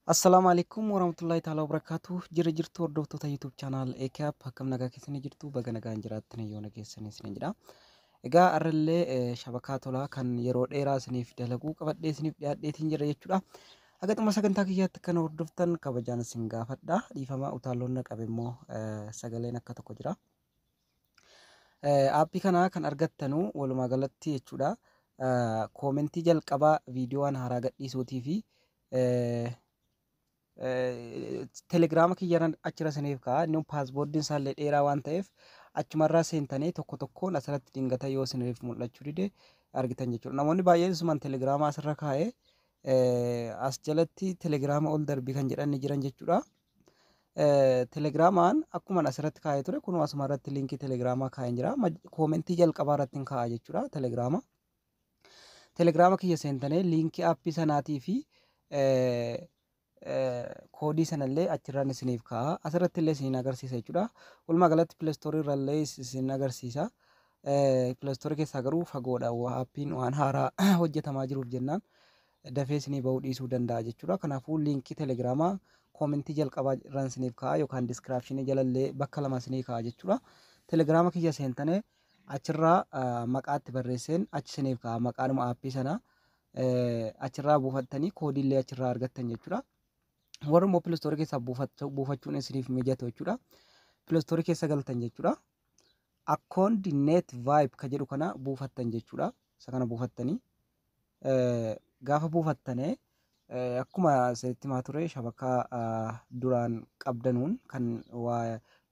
Assalamualaikum warahmatullahi taala wabarakatuh. Jirtu hordoftoota YouTube channel Eekap akkam nagaa keessanii jirtu baga nagaan jiraattan yoo nageessanii isin jedha. Egaa arrallee shabakaa tolaa kan yeroo dheeraa isiniif dalaguu qabadhee isiniif dhiyaadheetiin jira jechuudha. Hagatuma sagantaa kiyyaatti kan hordoftan kabajaan isin gaafadha. Dhiifama utaalloon qabe immoo sagaleen akka tokko jira. Aappii kana kan argattanu walumaa galatti jechuudha. Koomentii jalqabaa viidiyoon haaraa gadhiisuutii fi telegiraama kiyyaran achira saniif ka'a inni paaspoortiin isaallee dheeraa waan ta'eef achumarraa seentanii tokko tokkoon asirratti dingata yoo isiniif mul'achuu dide argitan jechuudha. Namoonni baay'een isumaan telegiraama asirra kaa'ee as jalatti telegiraama ol darbii kan jedhan ni jiran jechuudha. Telegiraamaan akkuma asirratti kaa'ee ture kun asuma irratti liinkii telegiraamaa kaa'een jira. Koomentii jalqabaa irratti kaa'a jechuudha telegiraama. Telegiraama kiyya seentanii liinkii aappii sanaatii fi koodii sanallee achirraan isiniif ka'a. Asirratti illee isin agarsiisa jechuudha. Walumaa galatti pileestoorii irrallee isin agarsiisa. Pileestoorii keessaa garuu fagoodha. Aappiin waan haaraa hojjetamaa jiruuf jennaan dafee isinii bahuu dhiisuu danda'a jechuudha. Kanaafuu liinkii telegiraamaa koomentii jalqabaa irraan isiniif ka'a yookaan diskiraapshinii jalallee bakka lama isinii ka'a jechuudha. Telegiraama kiyya seentanii achirraa maqaatti barreesseen achi isiniif ka'a. Maqaanuma aappii sanaa achirraa buufattanii koodiillee achirraa argattan jechuudha. Warra immoo pileestoorii keessaa buufachuun isiniif mijatu jechuudha. Pileestoorii keessa galtan jechuudha. Akkoondi neet vaayib ka jedhu kana buufattan jechuudha. Isa kana buufattanii gaafa buufattanii akkuma isinitti himaa ture shabakaa duraan qabdanuun kan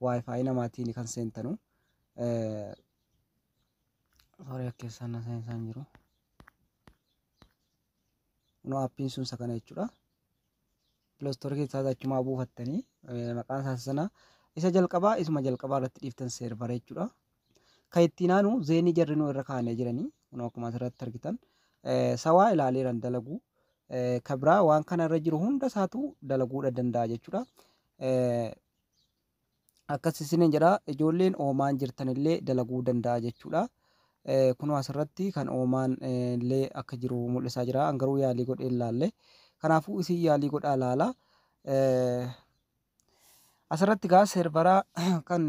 waayifaayi namaatiin kan seentanu. Sorry keessaan na seensaan jiru. Kunoo aappiin sun isa kana jechuudha. Pileestoorii keessaa achumaa buufattanii maqaan isaa sana isa jalqabaa isuma jalqabaa irratti dhiiftan seervara jechuudha. Kan ittiin aanu zeenii jarrinuu irra kaa'anii jiranii kun akkuma asirratti argitan sawaa ilaaleeran dalagu kan biraa waan kana irra jiru hunda isaatu dalaguudha danda'a jechuudha. Akkas isiniin jedha ijoolleen oomaan jirtanillee dalaguu danda'a jechuudha. Kunoo asirratti kan oomaan illee akka jiru mul'isaa jira. Angaruu yaalii godhee ilaalle. Kanaafuu isin yaalii godhaa ilaala. Asirratti gaa seervaraa kan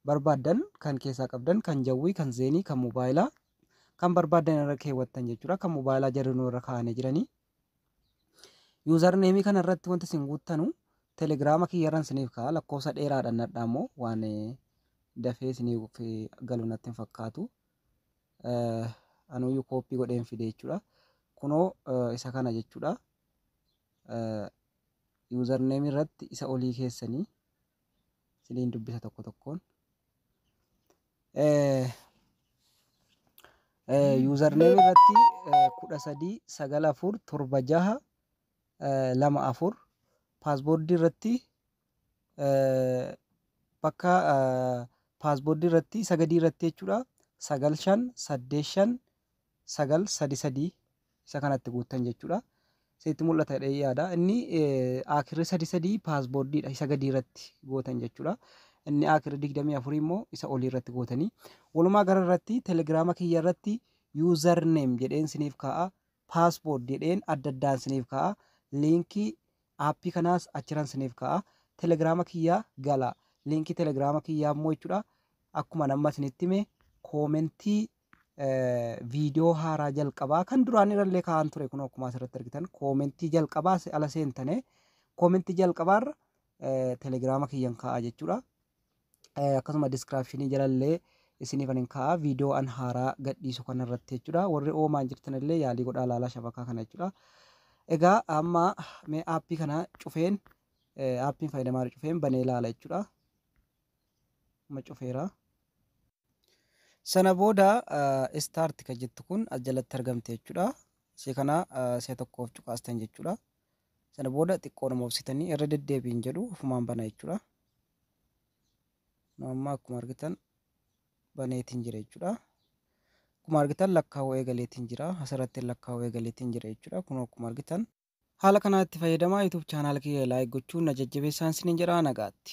barbaaddan kan keessaa qabdan kan jawwii kan zeenii kan mobaayilaa kan barbaaddan irra keewwattan jechuudha. Kan mobaayilaa jarrinuu irra kaa'anii jiranii. Yuuzar neemii kana irratti wanti isin guuttanu telegiraama kiyyarran isiniif ka'a. Lakkoofsa dheeraadhaan nadhaa immoo waan dafee isiniif galu natti hin fakkaatu. Anuyyuu kooppii godheen fide jechuudha. Kunoo isa kana jechuudha. Yuuzar neemii irratti isa olii keessanii isiniin dubbisa tokko tokkoon. Yuuzar neemii irratti 13947624 paaspoortii irratti bakka paaspoortii irratti sagadii irratti jechuudha 9585 isa kanatti guuttan jechuudha. Sitti mul'ata jedhee yaada. Inni akirri 33 paaspoortiidha isa gadii irratti gootan jechuudha. Inni akirri 24 immoo isa olii irratti gootanii walumaa gara irratti telegiraama kiyya irratti yuuzar neem jedheen isiniif ka'a. Paaspoort jedheen adda addaan isiniif ka'a. Liinkii aappii kanaas achirran isiniif ka'a. Telegiraama kiyyaa gala. Liinkii telegiraama kiyyaa immoo jechuudha. Akkuma nama isinitti hime koomentii viidiyoo haaraa jalqabaa kan duraan irrallee kaa'an ture kun akkuma asirratti argitan koomentii jalqabaa ala seentanii koomentii jalqabaarra telegiraama kiyyan kaa'aa jechuudha. Akkasuma diskiraapshinii jalallee isiniif hin kaa'aa viidiyoo an haaraa gadhiisu kanarratti jechuudha. Warri oomaan jirtanillee yaalii godhaa ilaalaa shabakaa kana jechuudha. Egaa amma mee aappii kana cufeen aappiin fayyadamaa cufeen banee ilaala jechuudha. Amma cufeera. Sana booda istaarti kan jettu kun as jalatti argamte jechuudha. Ishee kana ishee tokkoof cuqaastan jechuudha. Sana booda xiqqoodhuma obsitanii irra deddeebiin jedhu ofumaan bana jechuudha. Amma akkuma argitan baneetiin jira jechuudha. Akkuma argitan lakkaa'uu eegaleetiin jira. Asirratti lakkaa'uu eegaleetiin jira jechuudha. Kun akkuma argitan haala kanatti fayyadamaa YouTube chaanaal kiyya laayik gochuun na jajjabeessaan isiniin jedha nagaatti.